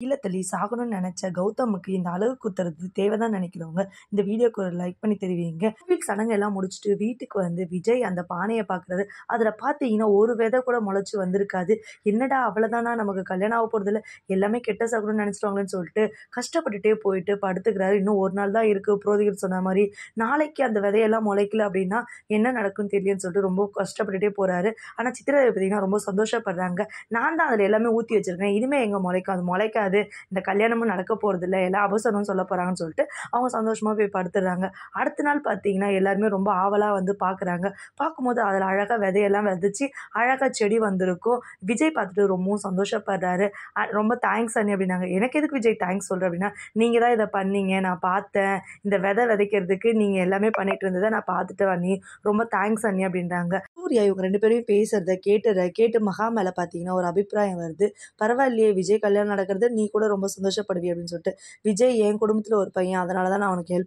இல்லத்தள்ளி சாகணும்னு நினைச்ச கௌதமுக்கு இந்த அழகு குத்துறது தேவைதான் நினைக்கிறவங்க இந்த வீடியோக்கு ஒரு லைக் பண்ணி தெரிவிங்க. சடங்கு எல்லாம் முடிச்சுட்டு வீட்டுக்கு வந்து விஜய் அந்த பானையை பார்க்குறாரு. அதில் பார்த்தீங்கன்னா ஒரு விதை கூட முளைச்சி வந்திருக்காது. என்னடா அவ்வளோதானா, நமக்கு கல்யாணம் ஆக போகிறதில்ல, எல்லாமே கெட்ட சாகணும்னு நினச்சிட்டாங்களேன்னு சொல்லிட்டு கஷ்டப்பட்டுட்டே போயிட்டு படுத்துக்கிறாரு. இன்னும் ஒரு நாள் தான் இருக்குது புரோகிதர் சொன்ன மாதிரி. நாளைக்கு அந்த விதையெல்லாம் முளைக்கல அப்படின்னா என்ன நடக்கும்னு தெரியலன்னு சொல்லிட்டு ரொம்ப கஷ்டப்பட்டுட்டே போகிறாரு. ஆனால் சித்திரை பார்த்தீங்கன்னா ரொம்ப சந்தோஷப்படுறாங்க. நான் தான் அதில் எல்லாமே ஊற்றி வச்சிருக்கேன், இனிமேல் எங்கே முளைக்கும், அது முளைக்காது, இந்த கல்யாணமும் நடக்க போகிறதில்ல, எல்லாம் அவசரம்னு சொல்ல போகிறாங்கன்னு சொல்லிட்டு அவங்க சந்தோஷமாக போய் படுத்துடுறாங்க. அடுத்த நாள் பார்த்தீங்கன்னா எல்லாருமே ரொம்ப ஆவலாக வந்து பார்க்குறாங்க. பார்க்கும்போது அதில் அழகாக விதையெல்லாம் விதைச்சி அழகாக செடி வந்திருக்கும். விஜய் பார்த்துட்டு ரொம்பவும் சந்தோஷப்படுறாரு. ரொம்ப தேங்க்ஸ் அண்ணி அப்படின்னாங்க. எனக்கு எதுக்கு விஜய் தேங்க்ஸ் சொல்கிறேன் அப்படின்னா, நீங்கள் தான் இதை பண்ணீங்க, நான் பார்த்தேன், இந்த விதை விதைக்கிறதுக்கு நீங்கள் எல்லாமே பண்ணிட்டு இருந்ததை நான் பார்த்துட்டேன் அண்ணி, ரொம்ப தேங்க்ஸ் அண்ணி அப்படின்றாங்க. சூர்யா இவங்க 2 பேரையும் பேசுறத கேட்டு மகா மேலே பார்த்தீங்கன்னா ஒரு அபிப்பிராயம் வருது. பரவாயில்லையே, விஜய் கல்யாணம் நடக்கிறது நீ கூட ரொம்ப சந்தோஷப்படுவி அப்படின்னு சொல்லிட்டு. விஜய் என் குடும்பத்தில் ஒரு பையன், அதனால தான் நான் அவனுக்கு ஹெல்ப்